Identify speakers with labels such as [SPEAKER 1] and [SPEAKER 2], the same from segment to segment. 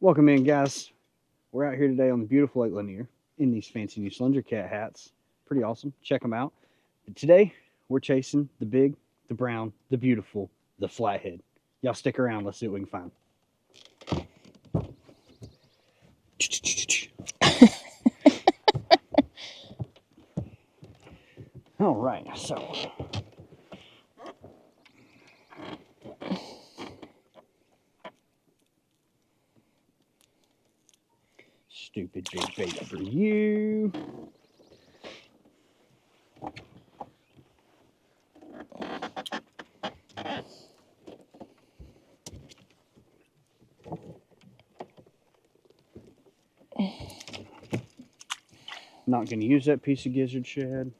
[SPEAKER 1] Welcome in, guys. We're out here today on the beautiful Lake Lanier in these fancy new Slender Cat hats. Pretty awesome. Check them out. But today, we're chasing the big, the brown, the beautiful, the flathead. Y'all stick around. Let's see what we can find. All right, so stupid big bait for you. Not going to use that piece of gizzard shad.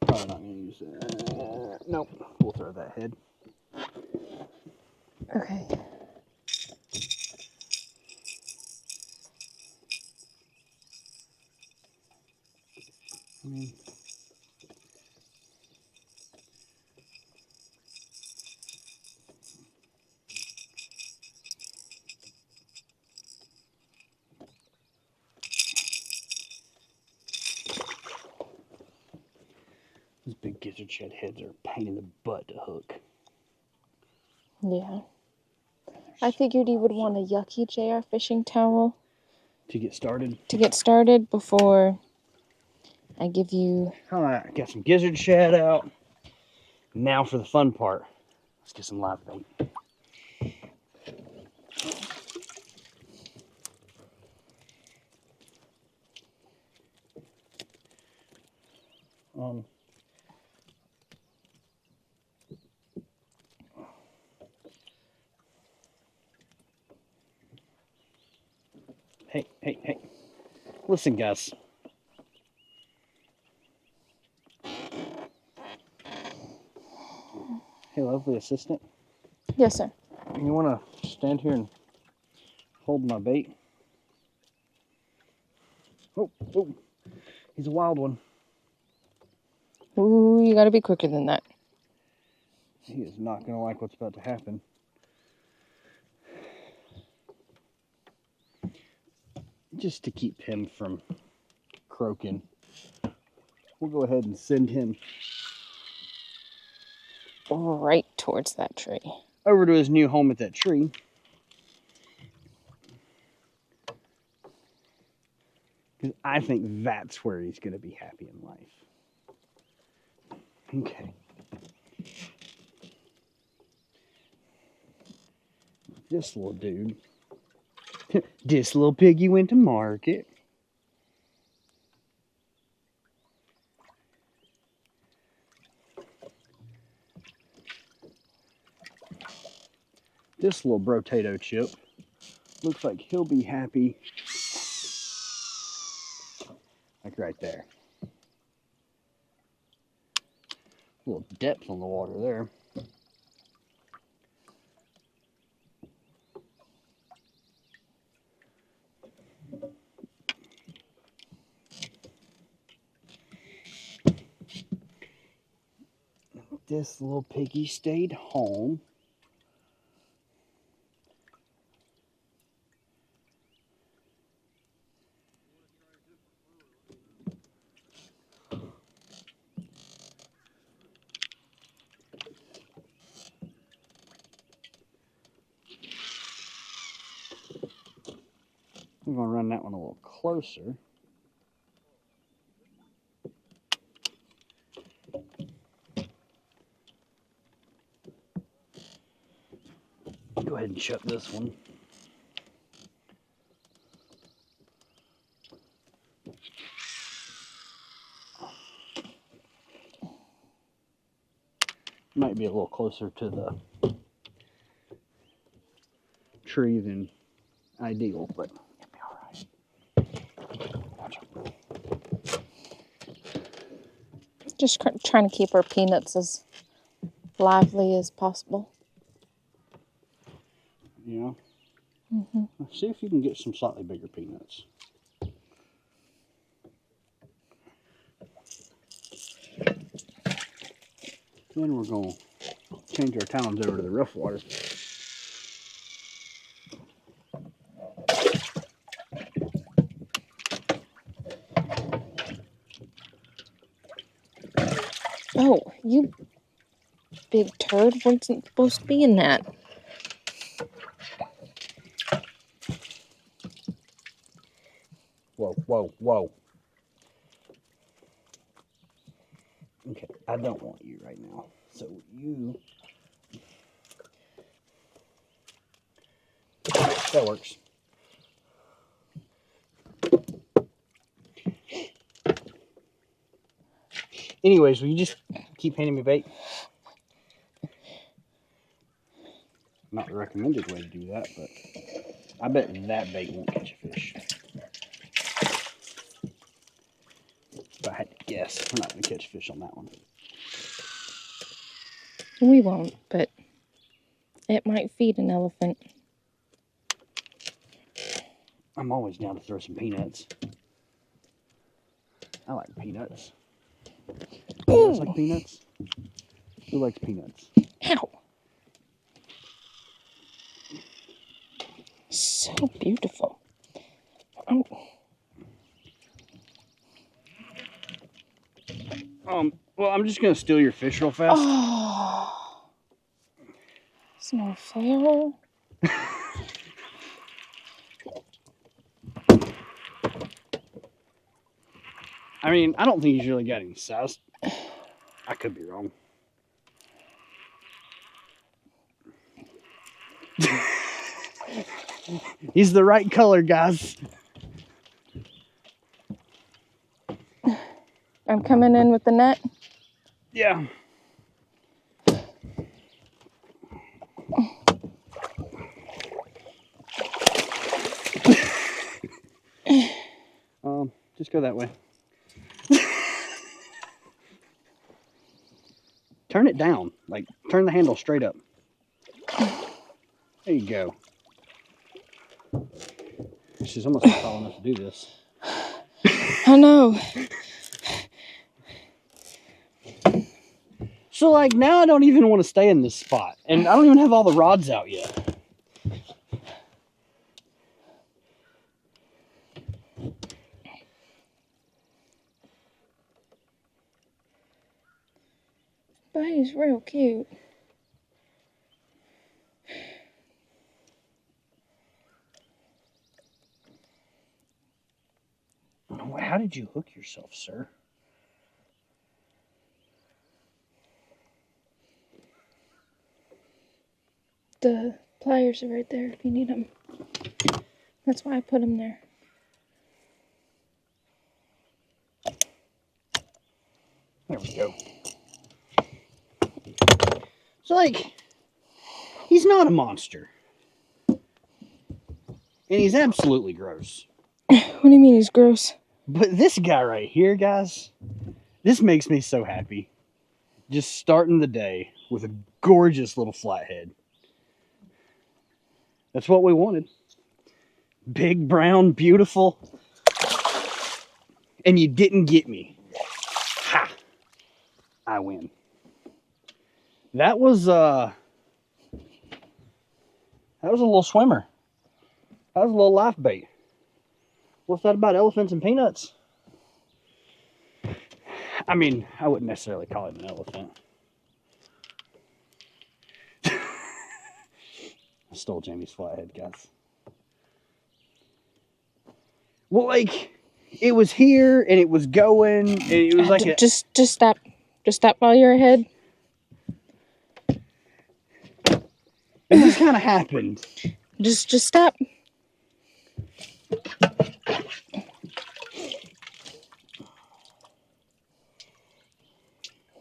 [SPEAKER 1] Probably not going to use that. Nope, we'll throw that head.
[SPEAKER 2] Okay.
[SPEAKER 1] Those big gizzard shad heads are a pain in the butt to hook.
[SPEAKER 2] Yeah. I figured you would want a yucky JayRFishing towel
[SPEAKER 1] To get started.
[SPEAKER 2] before I give you...
[SPEAKER 1] Alright, got some gizzard shad out. Now for the fun part. Let's get some live bait. Hey. Listen, guys. Hey, lovely assistant.
[SPEAKER 2] Yes, sir.
[SPEAKER 1] You want to stand here and hold my bait? Oh, he's a wild one.
[SPEAKER 2] Ooh, you gotta be quicker than that.
[SPEAKER 1] He is not going to like what's about to happen. Just to keep him from croaking, we'll go ahead and send him
[SPEAKER 2] Right towards that tree.
[SPEAKER 1] over to his new home at that tree. Because I think that's where he's going to be happy in life. Okay. This little dude. This little piggy went to market. This little potato chip looks like he'll be happy. Like right there. A little depth on the water there. This little piggy stayed home. I'm going to run that one a little closer. Go ahead and shut this one. Might be a little closer to the tree than ideal, but it'll be all right.
[SPEAKER 2] Just trying to keep our peanuts as lively as possible.
[SPEAKER 1] Yeah.
[SPEAKER 2] Mm-hmm.
[SPEAKER 1] Let's see if you can get some slightly bigger peanuts. Then we're going to change our talons over to the rough water.
[SPEAKER 2] Oh, you big turd. Wasn't supposed to be in that.
[SPEAKER 1] Whoa, whoa, whoa. Okay, I don't want you right now. So you... That works. Anyways, will you just keep handing me bait? Not the recommended way to do that, but I bet that bait won't catch a fish. If I had to guess, we're not going to catch fish on that one.
[SPEAKER 2] We won't, but it might feed an elephant.
[SPEAKER 1] I'm always down to throw some peanuts. I like peanuts. You guys like peanuts? Who likes peanuts?
[SPEAKER 2] Ow! So beautiful. Oh.
[SPEAKER 1] Well, I'm just gonna steal your fish real fast.
[SPEAKER 2] Oh. It's no fair.
[SPEAKER 1] I mean, I don't think he's really got any size. I could be wrong. He's the right color, guys.
[SPEAKER 2] I'm coming in with the net.
[SPEAKER 1] Yeah. Just go that way. Turn it down. Like, turn the handle straight up. There you go. She's almost tall enough to do this.
[SPEAKER 2] I know.
[SPEAKER 1] So, like, now I don't even want to stay in this spot. And I don't even have all the rods out yet.
[SPEAKER 2] But he's real cute.
[SPEAKER 1] How did you hook yourself, sir?
[SPEAKER 2] The pliers are right there if you need them. That's why I put them there.
[SPEAKER 1] There we go. So, like, he's not a monster. And he's absolutely gross.
[SPEAKER 2] What do you mean he's gross?
[SPEAKER 1] But this guy right here, guys, this makes me so happy. Just starting the day with a gorgeous little flathead. That's what we wanted. Big, brown, beautiful. And you didn't get me. Ha! I win. That was a little swimmer. That was a little life bait. What's that about elephants and peanuts? I mean, I wouldn't necessarily call him an elephant. I stole Jamie's flathead, guys. Well, like, it was here and it was going and it was like
[SPEAKER 2] just stop. Just stop while you're ahead.
[SPEAKER 1] It just kind of happened.
[SPEAKER 2] Just stop.